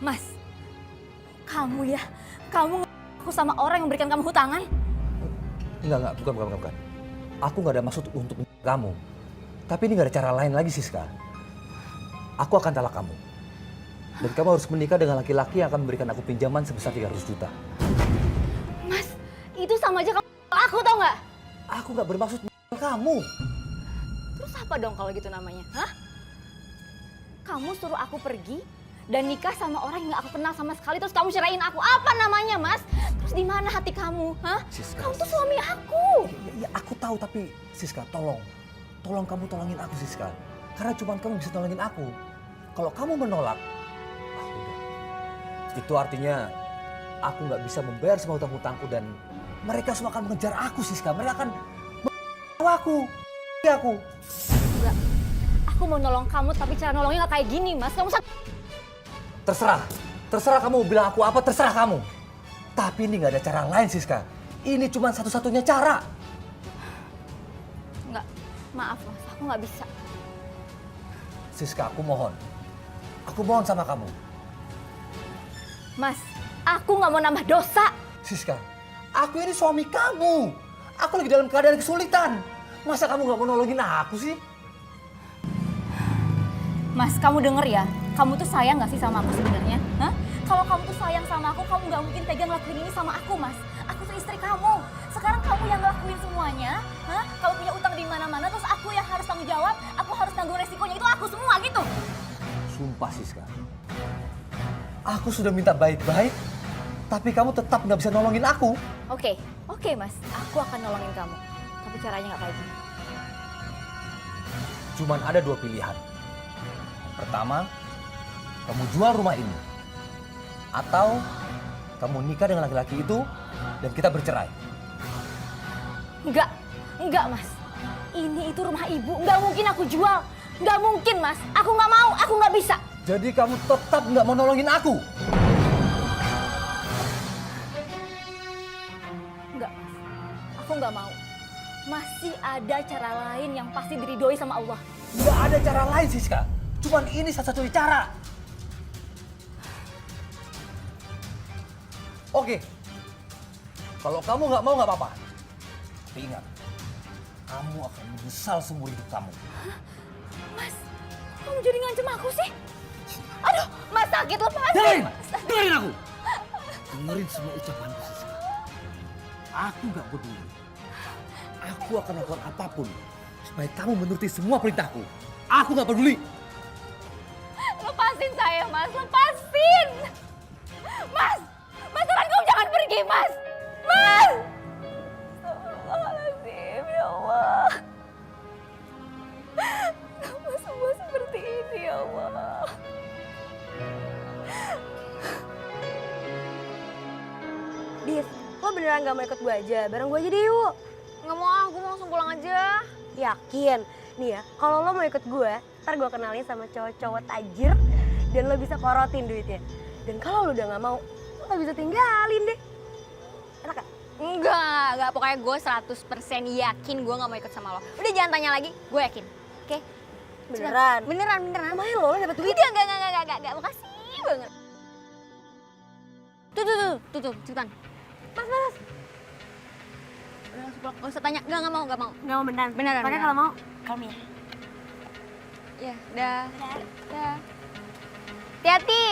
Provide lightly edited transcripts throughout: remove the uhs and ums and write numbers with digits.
Mas, kamu ya, kamu aku sama orang yang memberikan kamu hutangan? Enggak, bukan. Aku nggak ada maksud untuk kamu. Tapi ini nggak ada cara lain lagi, Siska. Aku akan talak kamu. Dan kamu harus menikah dengan laki-laki yang akan memberikan aku pinjaman sebesar 300 juta. Mas, itu sama aja kamu aku tau nggak? Aku nggak bermaksud kamu. Terus apa dong kalau gitu namanya? Hah? Kamu suruh aku pergi dan nikah sama orang yang gak aku kenal sama sekali, terus kamu ceraiin aku. Apa namanya, Mas? Terus di mana hati kamu? Hah? Siska, Kamu tuh suami aku. Ya, aku tahu, tapi Siska, tolong kamu tolongin aku, Siska. Karena cuma kamu bisa tolongin aku. Kalau kamu menolak, udah. Itu artinya aku nggak bisa membayar semua hutang-hutangku dan mereka semua akan mengejar aku, Siska. Mereka akan aku. Enggak. Aku mau nolong kamu, tapi cara nolongnya gak kayak gini, Mas. Kamu Terserah kamu bilang aku apa, terserah kamu. Tapi ini nggak ada cara lain, Siska. Ini cuma satu-satunya cara. Enggak, maaf, Mas. Aku gak bisa. Siska, aku mohon sama kamu. Mas, aku gak mau nambah dosa. Siska, aku ini suami kamu. Aku lagi dalam keadaan kesulitan. Masa kamu nggak mau nolongin aku sih? Mas, kamu denger ya, kamu tuh sayang gak sih sama aku sebenarnya? Hah? Kalau kamu tuh sayang sama aku, kamu gak mungkin tega ngelakuin ini sama aku, Mas. Aku tuh istri kamu. Sekarang kamu yang ngelakuin semuanya, hah? Kamu punya utang di mana-mana, terus aku yang harus tanggung jawab, aku harus tanggung resikonya, itu aku semua gitu. Sumpah, Siska. Aku sudah minta baik-baik, tapi kamu tetap nggak bisa nolongin aku. Oke, Mas. Aku akan nolongin kamu. Tapi caranya gak kayak gini. Cuman ada dua pilihan. Pertama, kamu jual rumah ini. Atau kamu nikah dengan laki-laki itu dan kita bercerai. Enggak, Mas. Ini itu rumah ibu, nggak mungkin aku jual. Nggak mungkin, Mas. Aku nggak mau, aku nggak bisa. Jadi kamu tetap nggak mau nolongin aku? Enggak, Mas. Aku nggak mau. Masih ada cara lain yang pasti diridhoi sama Allah. Nggak ada cara lain, Siska. Cuman ini satu-satunya cara. Oke. Kalau kamu nggak mau nggak apa-apa. Tapi ingat, kamu akan menyesal seumur hidup kamu. Mas, kamu jadi ngancem aku sih? Aduh, Mas sakit, lepasin. Dengerin aku. Dengerin semua ucapanku, Siska. Aku nggak peduli. Aku akan melakukan apapun supaya kamu menuruti semua perintahku. Aku nggak peduli. Lepasin saya, Mas. Lepasin. Mas, Tuhan, kamu jangan pergi, Mas. Mas. Astagfirullahaladzim, ya Allah. Kenapa semua seperti ini, ya Allah. Div, lo beneran gak mau ikut gue aja? Bareng gue aja deh yuk. Nggak mau ah, gue mau langsung pulang aja. Yakin? Nih ya, kalau lo mau ikut gue, ntar gue kenalin sama cowok-cowok tajir dan lo bisa korotin duitnya. Dan kalau lo udah gak mau, lo gak bisa tinggalin deh. Enak gak? Enggak. Pokoknya gue 100% yakin gue nggak mau ikut sama lo. Udah jangan tanya lagi, gue yakin. Oke? Beneran? Beneran. Lumayan lo dapet duit. Enggak. Makasih banget. Tuh, cepetan. Mas. Udah langsung pulang, gak usah tanya. Enggak mau. Gak mau beneran? Beneran. Makanya kalau mau, kami ya. Ya, dah. Hati-hati.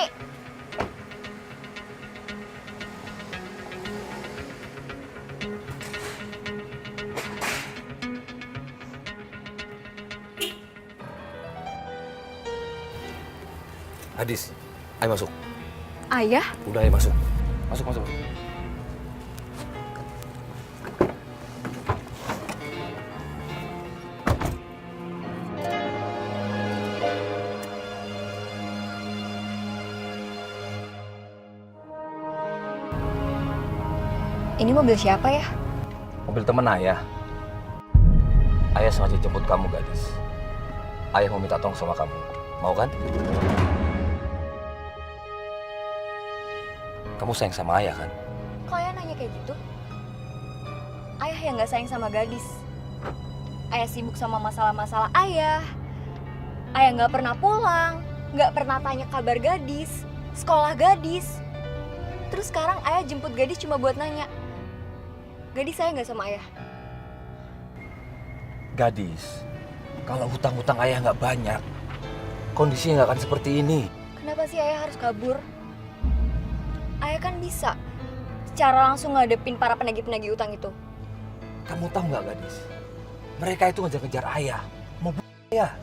Hadis, ayo masuk. Ayah? Udah, ayo masuk. Masuk. Ini mobil siapa ya? Mobil temen ayah. Ayah sengaja jemput kamu, gadis. Ayah mau minta tolong sama kamu. Mau kan? Kamu sayang sama ayah kan? Kok ayah nanya kayak gitu? Ayah yang gak sayang sama gadis. Ayah sibuk sama masalah-masalah ayah. Ayah gak pernah pulang, gak pernah tanya kabar gadis. sekolah gadis. Terus sekarang ayah jemput gadis cuma buat nanya, gadis saya nggak sama ayah? Gadis, kalau hutang-hutang ayah nggak banyak, kondisinya nggak akan seperti ini. Kenapa sih ayah harus kabur? Ayah kan bisa secara langsung ngadepin para penagih-penagih utang itu. Kamu tahu nggak gadis? Mereka itu ngejar-ngejar ayah, mau bunuh ayah.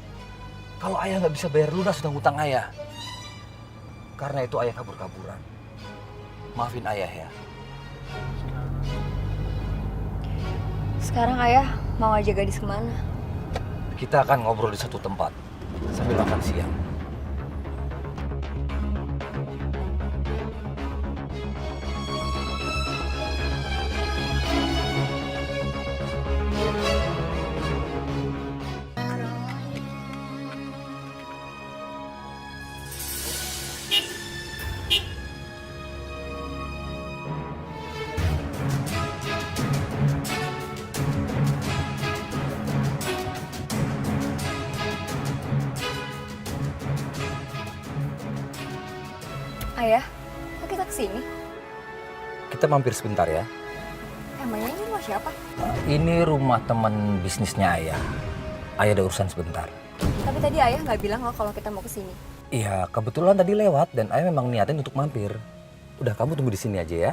Kalau ayah nggak bisa bayar lunas hutang-hutang ayah, karena itu ayah kabur-kaburan. Maafin ayah ya. Sekarang ayah mau ngajak gadis kemana? Kita akan ngobrol di satu tempat sambil makan siang. Ayah, kok kita kesini? Kita mampir sebentar ya. Emangnya ini rumah siapa? Ini rumah teman bisnisnya ayah. Ayah ada urusan sebentar. Tapi tadi ayah nggak bilang loh kalau kita mau kesini. Iya, kebetulan tadi lewat dan ayah memang niatin untuk mampir. Udah, kamu tunggu di sini aja ya.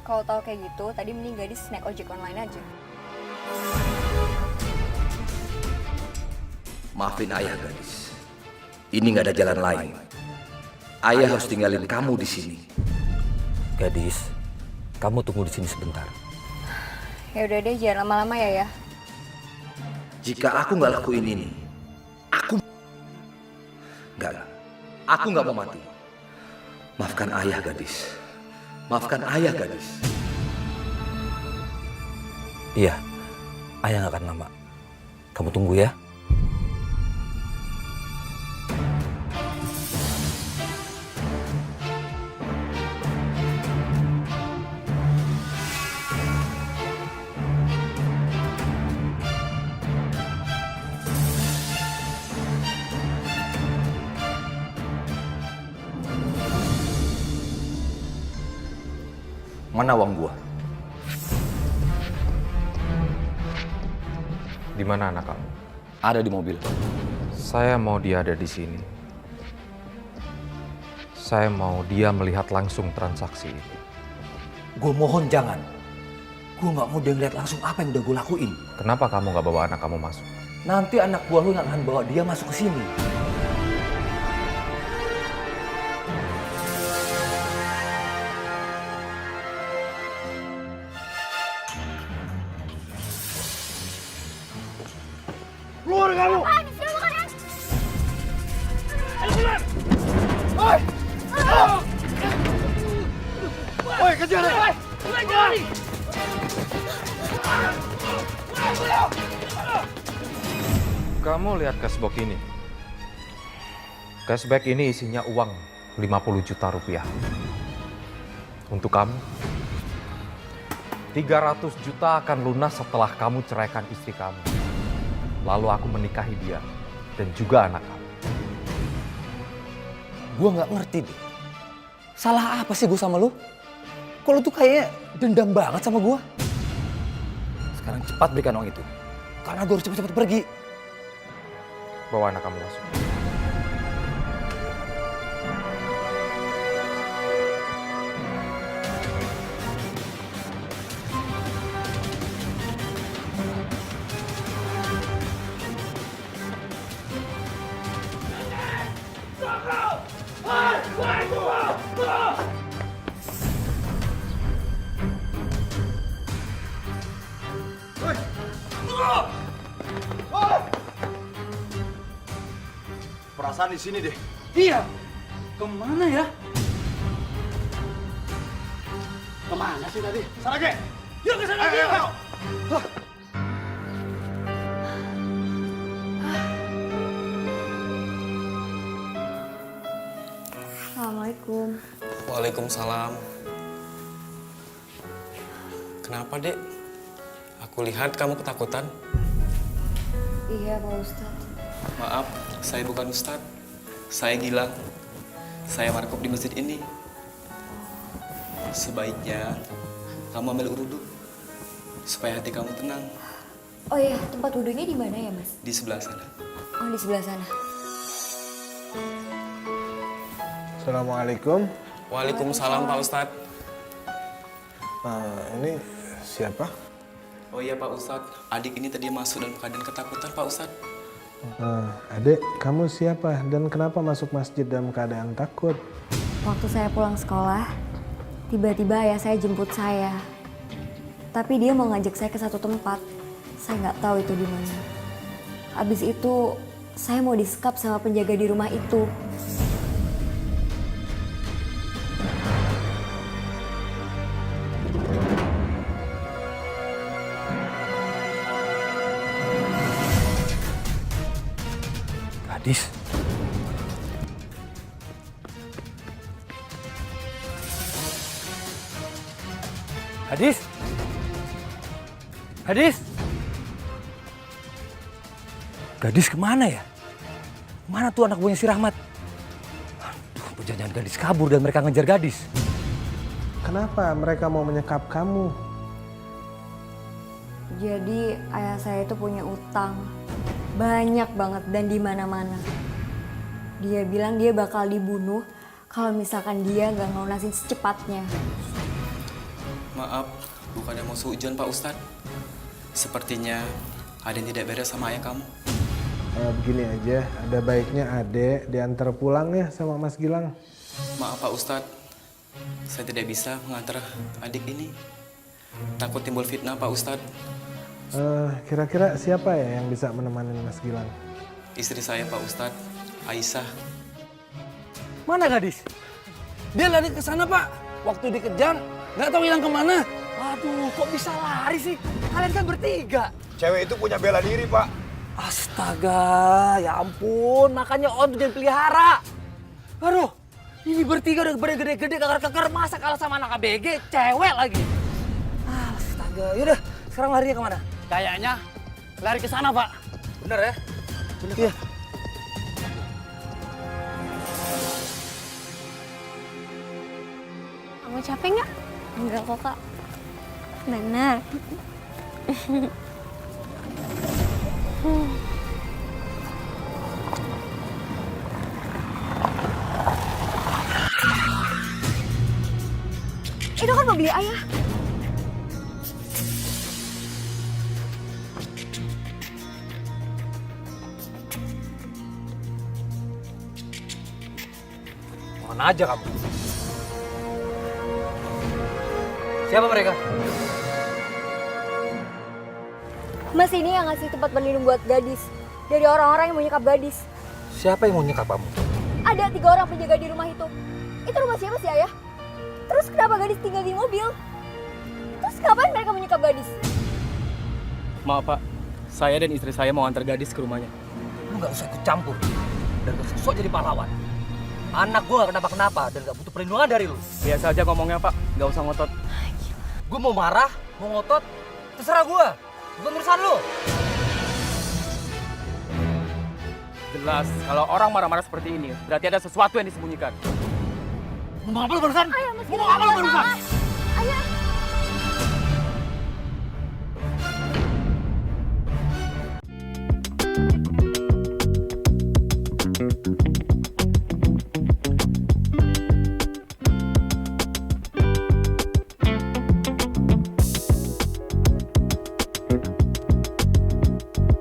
Kalau tahu kayak gitu, tadi mending gadis naik ojek online aja. Maafin ayah gadis. Ini nggak ada jalan lain. Ayah harus tinggalin kamu di sini. Gadis, kamu tunggu di sini sebentar. Ya udah deh, jangan lama-lama ya. Jika aku nggak lakuin ini, aku nggak mau mati. Maafkan ayah gadis. Maafkan ayah gadis. Iya, ayah nggak akan lama. Kamu tunggu ya. Mana uang gua? Di mana anak kamu? Ada di mobil. Saya mau dia ada di sini. Saya mau dia melihat langsung transaksi ini. Gue mohon jangan. Gue nggak mau dia ngeliat langsung apa yang udah gue lakuin. Kenapa kamu nggak bawa anak kamu masuk? Nanti anak buah lu yang akan bawa dia masuk ke sini. Keluar kamu! Ayo keluar! Oi! Oi, kejar dia! Kejar! Kamu lihat cashback ini. Cashback ini isinya uang 50 juta rupiah. Untuk kamu, 300 juta akan lunas setelah kamu ceraikan istri kamu. Lalu aku menikahi dia dan juga anak kamu. Gue nggak ngerti deh. Salah apa sih gue sama lu? Kok lu tuh kayaknya dendam banget sama gue? Sekarang cepat berikan uang itu. Karena gue harus cepet-cepet pergi. Bawa anak kamu masuk. Perasaan di sini deh. Iya. Kemana ya? Kemana sih tadi? Sana ke. Yuk ke sana. Ayo. Assalamualaikum. Waalaikumsalam. Kenapa, Dek? Aku lihat kamu ketakutan. Iya, Pak Ustadz. Maaf, saya bukan Ustadz. Saya Gilang. saya markup di masjid ini. Sebaiknya kamu ambil wudhu supaya hati kamu tenang. Oh iya, tempat wudhunya di mana ya, Mas? Di sebelah sana. Oh, di sebelah sana. Assalamualaikum. Waalaikumsalam Pak Ustadz. Ini siapa? Oh iya Pak Ustadz, adik ini tadi masuk dalam keadaan ketakutan Pak Ustadz. Adik, kamu siapa dan kenapa masuk masjid dalam keadaan takut? Waktu saya pulang sekolah, tiba-tiba ayah saya jemput saya. Tapi dia mau ngajak saya ke satu tempat. Saya nggak tahu itu di mana. Abis itu, saya mau disekap sama penjaga di rumah itu. Gadis. Gadis. Gadis. Gadis kemana ya? Mana tuh anak buahnya si Rahmat? Aduh, jangan gadis kabur dan mereka ngejar gadis. Kenapa mereka mau menyekap kamu? Jadi ayah saya itu punya utang banyak banget dan di mana-mana. Dia bilang dia bakal dibunuh kalau misalkan dia nggak ngelunasin secepatnya. Maaf, bukannya mau suujon Pak Ustadz. Sepertinya ada yang tidak beres sama ayah kamu. Begini aja, ada baiknya adek diantar pulang ya sama Mas Gilang. Maaf Pak Ustadz, saya tidak bisa mengantar adik ini. Takut timbul fitnah Pak Ustadz. Kira-kira siapa ya yang bisa menemani Mas Gilang? Istri saya Pak Ustadz, Aisyah. Mana gadis? Dia lari ke sana, Pak. Waktu dikejar, nggak tahu hilang kemana. Waduh, kok bisa lari sih? Kalian kan bertiga. Cewek itu punya bela diri, Pak. Astaga, ya ampun. Makanya Om tuh jangan pelihara. Aduh, ini bertiga udah gede-gede, keker-keker. Masa kalah sama anak ABG, cewek lagi. Astaga, yaudah. Sekarang larinya kemana? Kayaknya lari ke sana, Pak. Bener ya? Bener, iya. Kamu capek nggak? Enggak kok, Kak. Benar. Itu kan mobil ayah. Mana aja kamu? Siapa mereka? Mas ini yang ngasih tempat berlindung buat gadis. Dari orang-orang yang mau nyekap gadis. Siapa yang mau nyekap kamu? Ada 3 orang penjaga di rumah itu. Itu rumah siapa sih, Ayah? Terus kenapa gadis tinggal di mobil? Terus ngapain mereka menyekap gadis? Maaf, Pak. Saya dan istri saya mau antar gadis ke rumahnya. Lu gak usah ikut campur. Dan gak usah sok jadi pahlawan. Anak gue gak kenapa-kenapa dan gak butuh perlindungan dari lu. Biasa aja ngomongnya, Pak. Nggak usah ngotot. Gue mau marah, mau ngotot, terserah gue. Bukan urusan lu. Jelas, kalau orang marah-marah seperti ini, berarti ada sesuatu yang disembunyikan. Ngomong apa lu barusan? Ayah, Mas Ngomong apa lu barusan? Ayah,